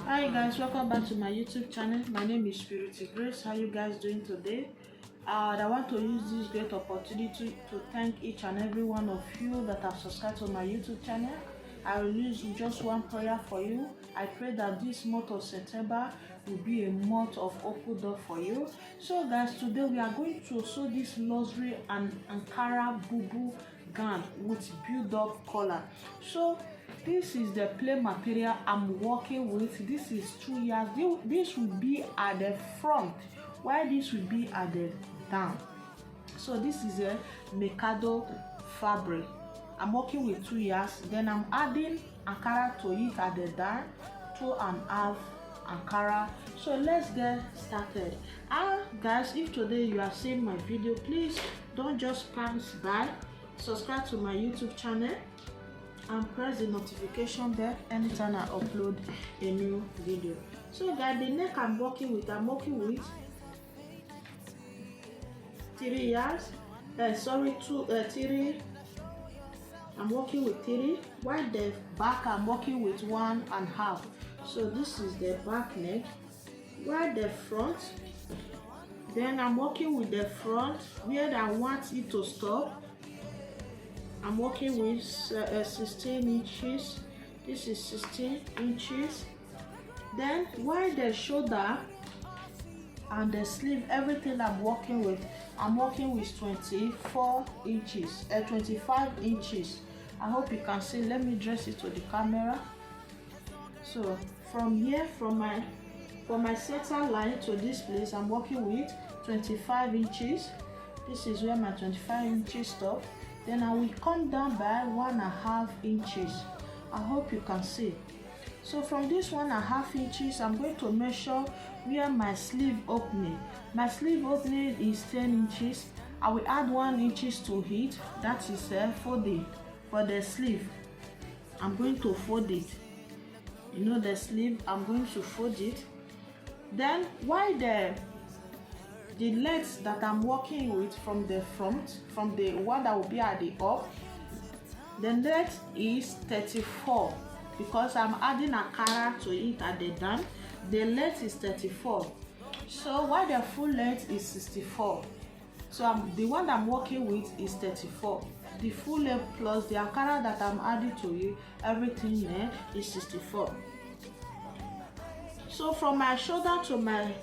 Hi guys, welcome back to my YouTube channel. My name is Spirity Grace. How you guys doing today? I want to use this great opportunity to thank each and every one of you that have subscribed to my YouTube channel. I will use just one prayer for you. I pray that this month of September will be a month of open door for you. So guys, today we are going to sew this luxury and Ankara Bubu gown with build-up collar. So this is the plain material I'm working with. This is 2 yards. This will be at the front, while this will be at the down. So this is a Mikado fabric. I'm working with 2 yards. Then I'm adding Ankara to it at the down, 2.5 Ankara. So let's get started. Guys, if today you are seeing my video, please don't just pass by. Subscribe to my YouTube channel and press the notification bell anytime I upload a new video. So guys, the neck I'm working with 3 yards. I'm working with 3, while the back I'm working with 1.5. So this is the back neck, while the front, then I'm working with the front where I want it to stop. I'm working with 16 inches. This is 16 inches. Then while the shoulder and the sleeve, everything I'm working with 24 inches, 25 inches. I hope you can see. Let me dress it to the camera. So from here, from my center line to this place, I'm working with 25 inches. This is where my 25 inches stop. Then I will come down by 1.5 inches. I hope you can see. So from this 1.5 inches, I'm going to measure where my sleeve opening. My sleeve opening is 10 inches. I will add 1 inches to it. That is folding for the sleeve. I'm going to fold it. You know the sleeve, I'm going to fold it. Then while the legs that I'm working with from the front, from the one that will be at the up, the length is 34 because I'm adding Ankara to it at the down. The length is 34. So while the full length is 64, so the one I'm working with is 34. The full length plus the Ankara that I'm adding to it, everything there is 64. So from my shoulder to my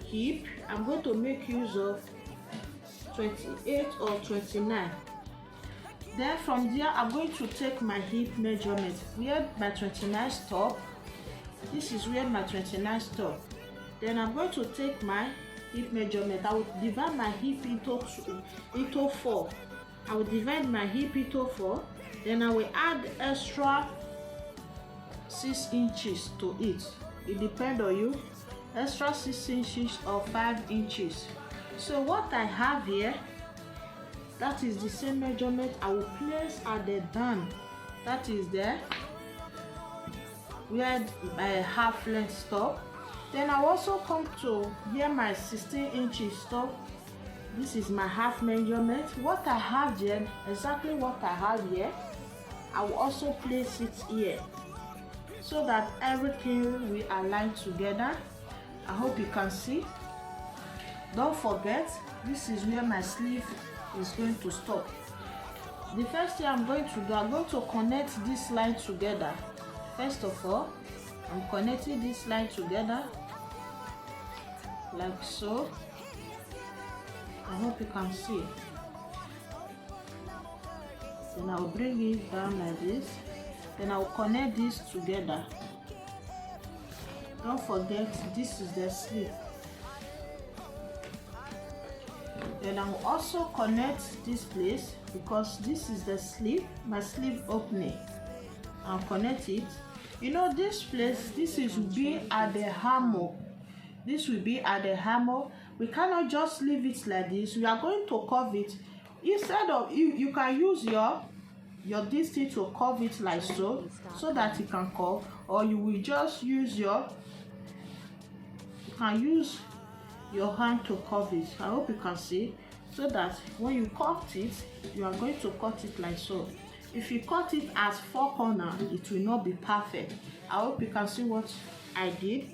hip, I'm going to make use of 28 or 29. Then from there, I'm going to take my hip measurement where my 29 stop. This is where my 29 stop. Then I'm going to take my hip measurement. I will divide my hip into 4. I will divide my hip into 4. Then I will add extra 6 inches to it. It depends on you. Extra 6 inches or 5 inches. So what I have here, that is the same measurement I will place at the down. That is there where my half length stop. Then I will also come to where my 16 inches stop. This is my half measurement. What I have here, exactly what I have here, I will also place it here so that everything will align together. I hope you can see. Don't forget, this is where my sleeve is going to stop. The first thing I'm going to do, I'm going to connect this line together. First of all, I'm connecting this line together like so. I hope you can see. Then I'll bring it down like this. Then I'll connect this together. Don't forget, this is the sleeve. Then I will also connect this place because this is the sleeve, my sleeve opening. I'll connect it. You know, this place, this will be at the hammer. This will be at the hammer. We cannot just leave it like this. We are going to curve it. Instead of, you can use your this thing to curve it like so that it can curve, or you will just use your hand to curve it. I hope you can see, so that when you cut it, you are going to cut it like so. If you cut it as 4 corners, it will not be perfect. I hope you can see what I did.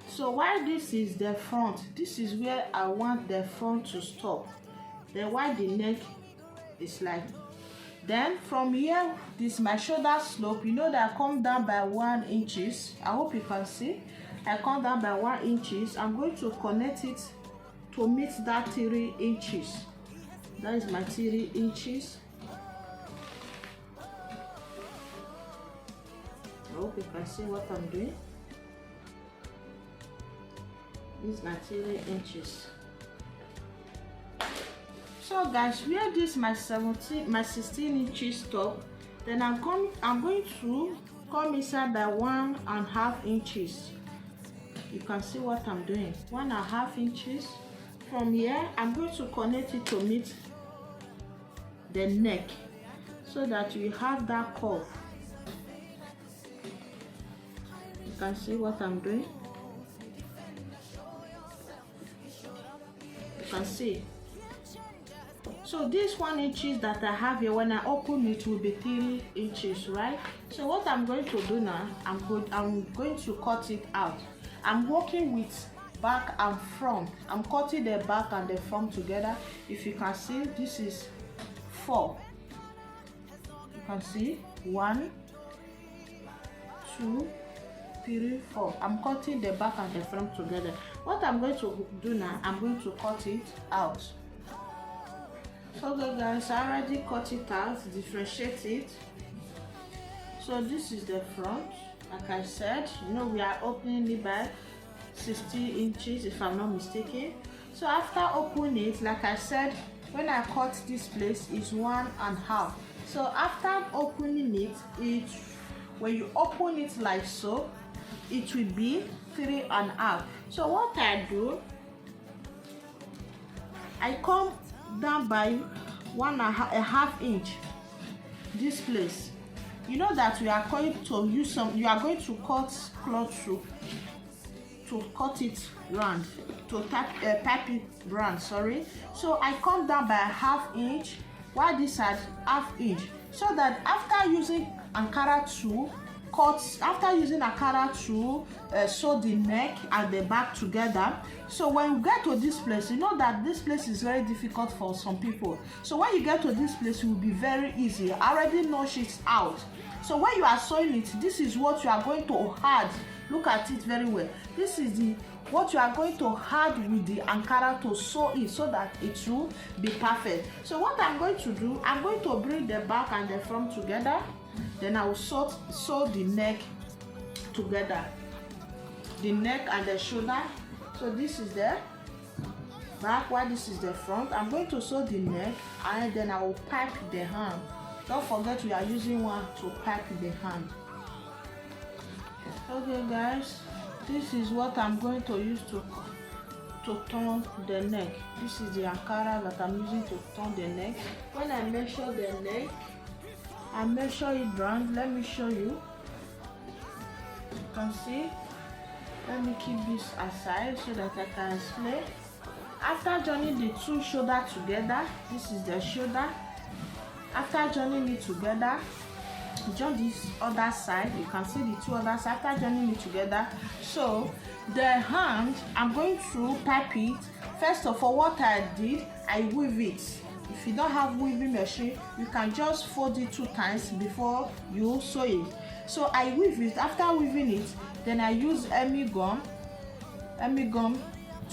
So while this is the front, this is where I want the front to stop. Then while the neck is like, then from here, this is my shoulder slope. You know that I come down by 1 inches. I hope you can see. I come down by 1 inches. I'm going to connect it to meet that 3 inches. That is my 3 inches. I hope you can see what I'm doing. This is my 3 inches. So guys, where this my 16 inches top, then I'm going to come inside by 1.5 inches. You can see what I'm doing. 1.5 inches. From here, I'm going to connect it to meet the neck, so that you have that curve. You can see what I'm doing. You can see. So this 1 inches that I have here, when I open it, will be 3 inches, right? So what I'm going to do now, I'm going to cut it out. I'm working with back and front. I'm cutting the back and the front together. If you can see, this is 4. You can see 1, 2, 3, 4. I'm cutting the back and the front together. What I'm going to do now, I'm going to cut it out. Okay guys, I already cut it out, differentiate it. So this is the front. Like I said, you know, we are opening it by 60 inches if I'm not mistaken. So after opening it, like I said, when I cut this place is 1.5. So after opening it, when you open it like so, it will be 3.5. So what I do, I come down by 1.5 inch this place. You know that we are going to use some, you are going to cut cloth to cut it round, to tap it round, sorry. So I come down by 1/2 inch, while this side 1/2 inch, so that after using Ankara to sew the neck and the back together. So when you get to this place, you know that this place is very difficult for some people. So when you get to this place, it will be very easy. I already notch it out. So when you are sewing it, this is what you are going to add. Look at it very well. This is what you are going to add with the Ankara to sew it, so that it will be perfect. So what I'm going to do, I'm going to bring the back and the front together. Then I will sew the neck together, the neck and the shoulder. So this is the back, while this is the front. I'm going to sew the neck, and then I will pack the hand. Don't forget we are using one to pack the hand. Okay guys, this is what I'm going to use to turn the neck. This is the Ankara that I'm using to turn the neck. When I measure the neck, I measure it round. Let me show you. You can see. Let me keep this aside so that I can explain. After joining the two shoulders together, this is the shoulder. After joining it together, join this other side. You can see the two other sides. After joining it together, so the hand, I'm going to type it. First of all, what I did, I weave it. If you don't have weaving machine, you can just fold it 2 times before you sew it. So I weave it. After weaving it, then I use Emmy gum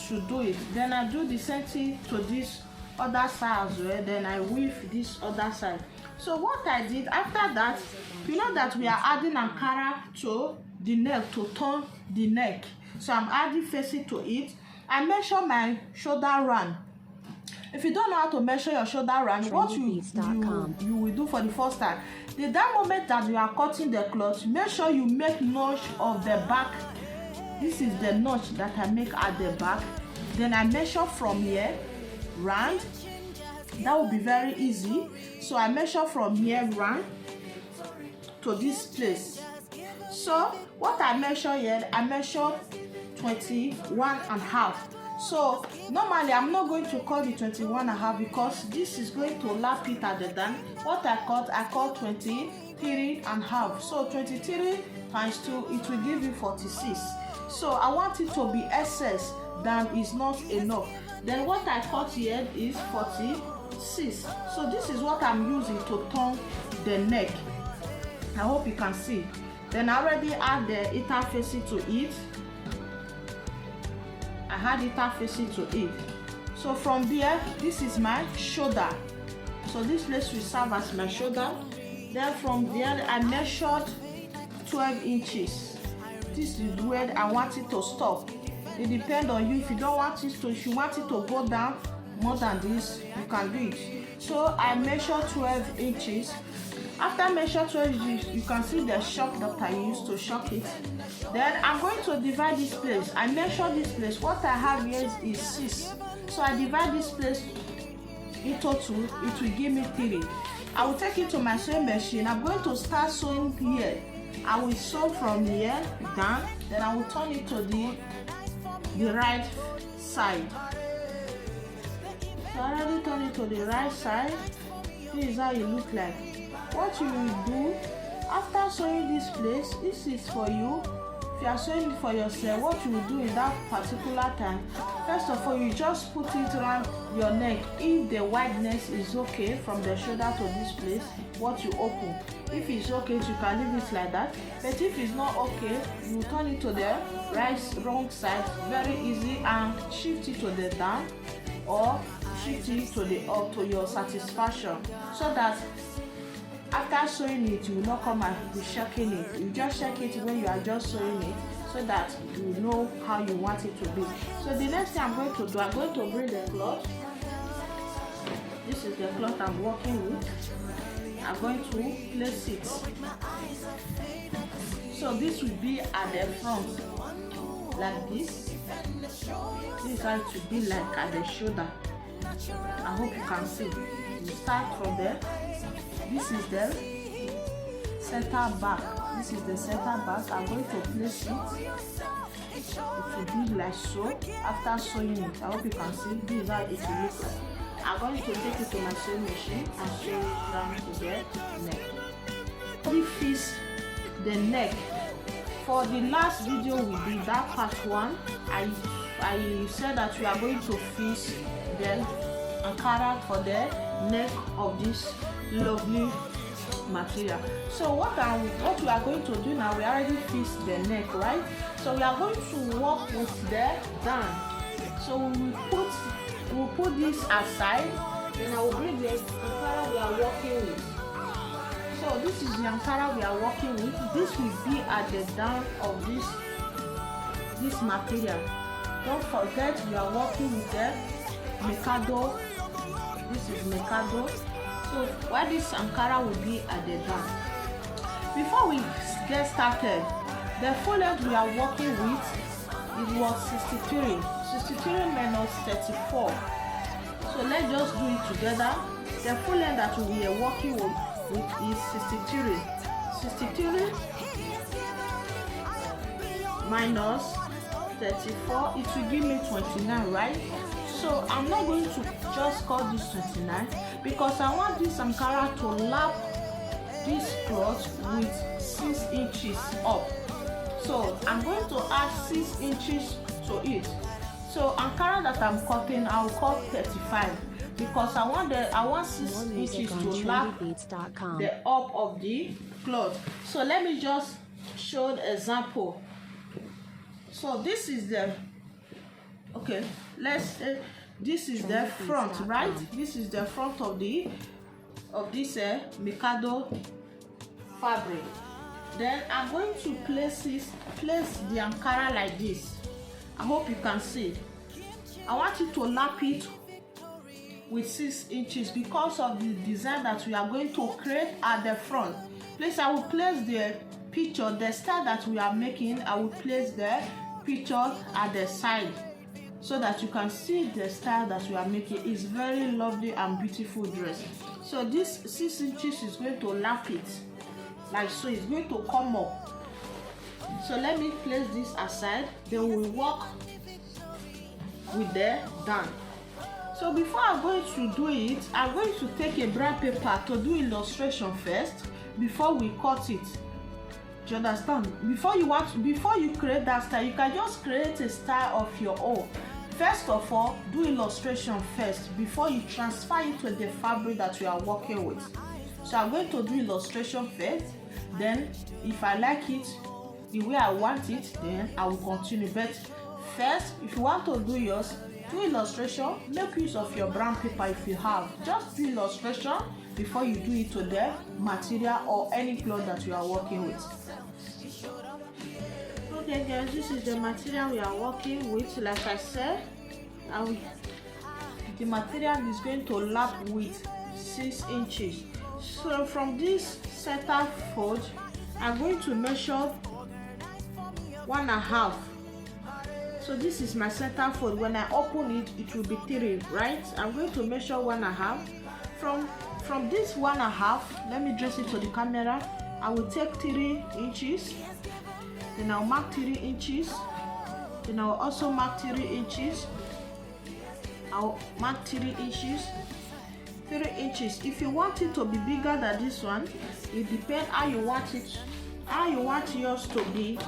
to do it. Then I do the same thing to this other side as well. Then I weave this other side. So what I did after that, you know that we are adding Ankara to the neck to turn the neck. So I'm adding facing to it. I measure my shoulder round. If you don't know how to measure your shoulder round, what you will do for the first time, that moment that you are cutting the cloth, make sure you make notch of the back. This is the notch that I make at the back. Then I measure from here round. That will be very easy. So I measure from here round to this place. So what I measure here, I measure 21.5. So normally I'm not going to cut the 21.5 because this is going to lap it at the down. What I cut 21.5. 23.5. So 23 times 2, it will give you 46. So I want it to be excess than is not enough. Then what I cut here is 46. So this is what I'm using to turn the neck. I hope you can see. Then I already add the interfacing to it. I had interfacing to it. So from there, this is my shoulder. So this place will serve as my shoulder. Then from there, I measured 12 inches. This is where I want it to stop. It depends on you. If you don't want it to, if you want it to go down more than this, you can do it. So I measured 12 inches. After measure 12 inches, you can see the shock that I used to shock it. Then I'm going to divide this place. I measure this place. What I have here is 6. So I divide this place into 2. It will give me 3. I will take it to my sewing machine. I'm going to start sewing here. I will sew from here down. Then I will turn it to the right side. So I already turn it to the right side. This is how it looks like. What you will do after sewing this place, this is for you. If you are sewing it for yourself, what you will do in that particular time, first of all, you just put it around your neck. If the wideness is okay from the shoulder to this place, what you open. If it's okay, you can leave it like that. But if it's not okay, you turn it to the wrong side, very easy, and shift it to the down or shift it to the up to your satisfaction, so that after sewing it, you will not come and be shaking it. You just shake it when you are just sewing it, so that you know how you want it to be. So the next thing I'm going to do, I'm going to bring the cloth. This is the cloth I'm working with. I'm going to place it. So this will be at the front, like this. This is how it will be like at the shoulder. I hope you can see. You start from there. This is the center back. This is the center back. I'm going to place it. It will be like so. After sewing it, I hope you can see. This is how it will look like. I'm going to take it to my sewing machine and sew it down to the neck. This fits the neck. For the last video we did, that part 1, I said that we are going to fix the Ankara for the neck of this lovely material. So what we are going to do now, we already fixed the neck, right? So we are going to work with the down. So we'll put this aside, and I will bring the Ankara we are working with. So this is the Ankara we are working with. This will be at the down of this material. Don't forget we are working with the Mikado. This is Mikado. So why this Ankara will be at the down. Before we get started, the full length we are working with, it was 63. 63 minus 34. So let's just do it together. The full length that we are working with is 63. 63 minus 34, it will give me 29, right? So I'm not going to just cut this 29 because I want this Ankara to lap this cloth with 6 inches up. So I'm going to add 6 inches to it. So Ankara that I'm cutting, I'll cut 35 because I want 6 inches to lap the up of the cloth. So let me just show the example. So this is the this is the front, right? This is the front of this Mikado fabric. Then I'm going to place the Ankara like this. I hope you can see. I want you to lap it with 6 inches because of the design that we are going to create at the front. Please, I will place the picture, the style that we are making. I will place the picture at the side so that you can see the style that we are making. It's very lovely and beautiful dress. So this 6 inches is going to lap it like so. It's going to come up. So let me place this aside, then we'll work with the down. So before I'm going to do it, I'm going to take a brown paper to do illustration first. before we cut it. Do you understand? Before you create that style, you can just create a style of your own. First of all, do illustration first before you transfer it to the fabric that you are working with. So I'm going to do illustration first, then if I like it the way I want it, then I will continue. But first, if you want to do yours, do illustration, make use of your brown paper if you have. Just do illustration before you do it to the material or any cloth that you are working with. Okay guys, this is the material we are working with. Like I said, the material is going to lap with 6 inches. So from this center fold, I'm going to measure 1.5. So this is my center fold. When I open it, it will be 3, right? I'm going to measure 1.5. From this 1.5, let me dress it to the camera. I will take 3 inches. Then I'll mark 3 inches. Then I'll also mark 3 inches. I'll mark 3 inches. 3 inches. If you want it to be bigger than this one, it depends how you want it, how you want yours to be.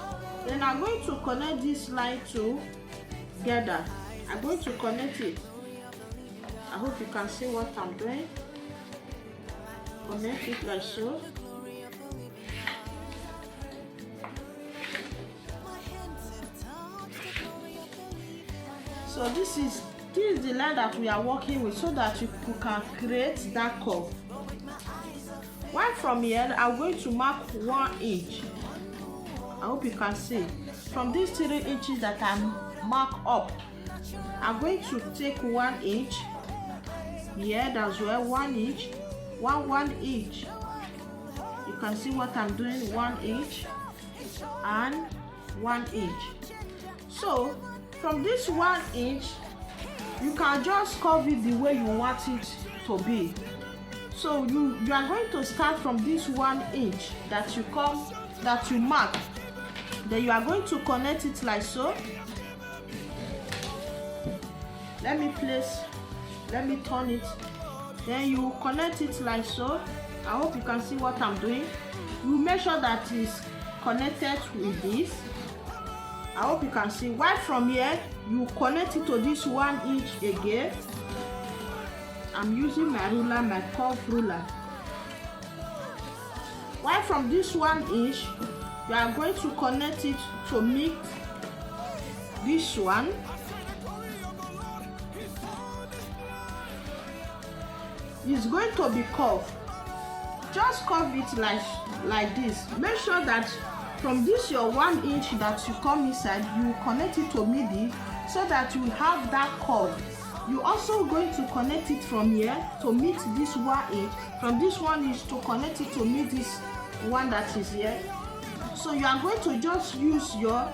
Then I'm going to connect this line together. I'm going to connect it. I hope you can see what I'm doing. Connect it like so. So this is the line that we are working with, so that you can create that curve. Right from here, I'm going to mark 1 inch. I hope you can see. From these 3 inches that I mark up, I'm going to take 1 inch. Here, that's where 1 inch, 1 inch. You can see what I'm doing. 1 inch and 1 inch. So from this 1 inch, you can just curve it the way you want it to be. So you are going to start from this 1 inch that you mark. Then you are going to connect it like so. Let me turn it. Then you connect it like so. I hope you can see what I'm doing. You make sure that it's connected with this. I hope you can see. Right from here, you connect it to this 1 inch again. I'm using my ruler, my curve ruler. Right from this 1 inch, you are going to connect it to meet this one. It's going to be curved. Just curve it like this. Make sure that from this your 1 inch that you come inside, you connect it to midi, so that you have that curve. You also going to connect it from here to meet this 1 inch. From this 1 inch to connect it to meet this one that is here. So you are going to just use your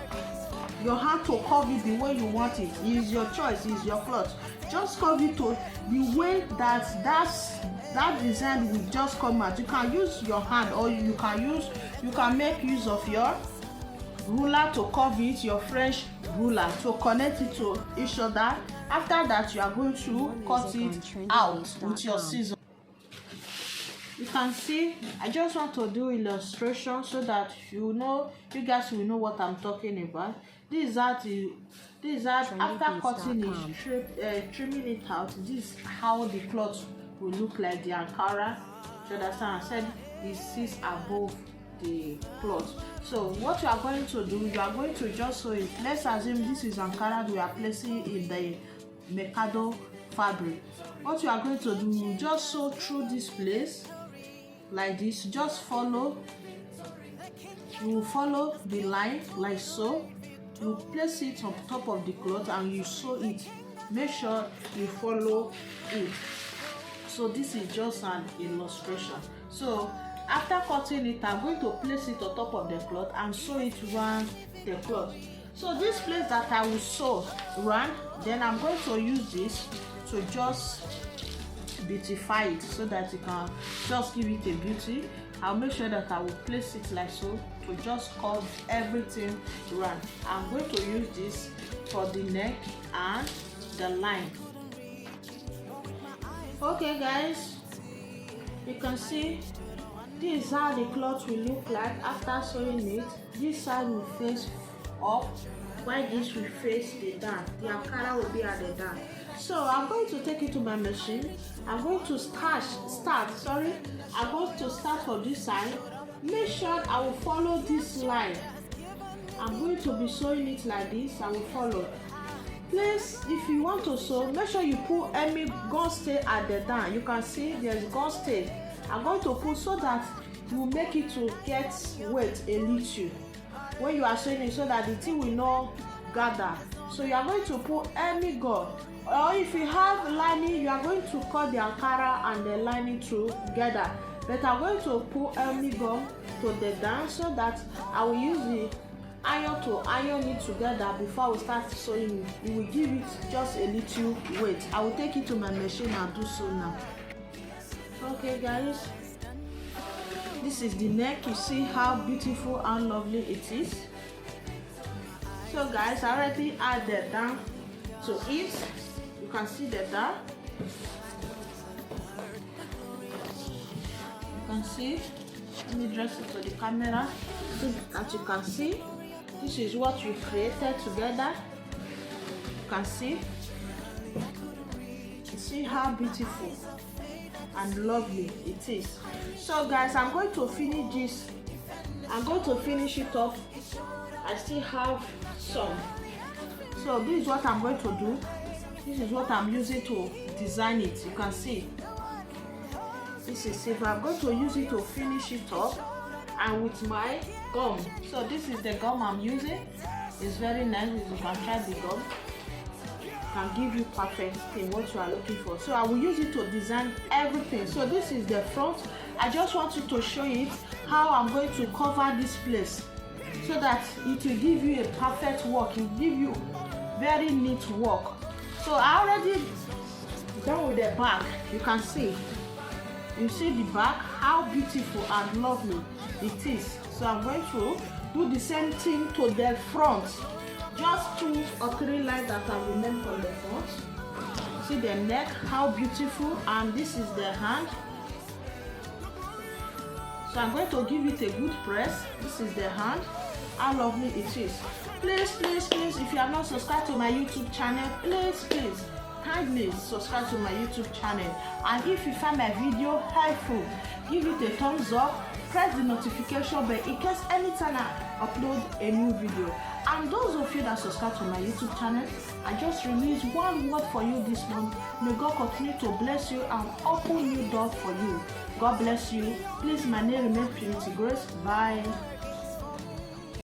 hand to curve it the way you want it. It's your choice, it's your cloth. Just curve it to the way that design will just come out. You can use your hand, or you can make use of your ruler to curve it, your French ruler to connect it to each other. After that, you are going to cut it out with your scissors. You can see, I just want to do illustration so that you guys will know what I'm talking about. This is after cutting it, trimming it out. This is how the cloth will look like, the Ankara. You understand? I said it sits above the cloth. So what you are going to do, you are going to just sew it. Let's assume this is Ankara we are placing in the Mikado fabric. What you are going to do, you just sew through this place like this. Just follow. You will follow the line like so. You place it on top of the cloth and you sew it. Make sure you follow it. So this is just an illustration. So after cutting it, I'm going to place it on top of the cloth and sew it around the cloth. So this place that I will sew around, then I'm going to use this to just beautify it so that it can just give it a beauty. I'll make sure that I will place it like so to just curve everything around. I'm going to use this for the neck and the line. Okay guys, you can see This is how the cloth will look like after sewing it. This side will face up, while this will face the down. The Ankara will be at the down. So I'm going to take it to my machine. I'm going to start from this side. Make sure I will follow this line. I'm going to be sewing it like this. I will follow. Please, if you want to sew, make sure you put any gun stay at the down. You can see there's gun stay. I'm going to put so that you make it to get weight a little when you are sewing it, so that the thing will not gather. So you are going to put any gun, or if you have lining, you are going to cut the Ankara and the lining together. But I'm going to put any gun to the down, so that I will use the iron to iron it together before we start sewing it. It will give it just a little weight. I will take it to my machine and do so now. Okay guys, this is the neck. You see how beautiful and lovely it is. So guys, I already add the down to it. You can see the down. You can see. Let me dress it to the camera so that you can see. This is what we created together. You can see. You see how beautiful and lovely it is. So guys, I'm going to finish this. I'm going to finish it up. I still have some. So this is what I'm going to do. This is what I'm using to design it. You can see. This is silver. I'm going to use it to finish it up, and with my gum. So this is the gum I'm using. It's very nice. You can try the gum. Can give you perfect thing what you are looking for. So I will use it to design everything. So this is the front. I just want you to show it how I'm going to cover this place, so that it will give you a perfect work. It will give you very neat work. So I already done with the back. You can see. You see the back, how beautiful and lovely it is. So I'm going to do the same thing to the front. Just 2 or 3 lines that I remain from the front. See the neck, how beautiful, and this is the hand. So I'm going to give it a good press. This is the hand, how lovely it is. Please, if you have not subscribed to my YouTube channel, please, kindly subscribe to my YouTube channel. And if you find my video helpful, give it a thumbs up. Press the notification bell in case anytime I upload a new video. And those of you that subscribe to my YouTube channel, I just released one word for you this month. May God continue to bless you and open new doors for you. God bless you. Please, my name remains Purity Grace. Bye.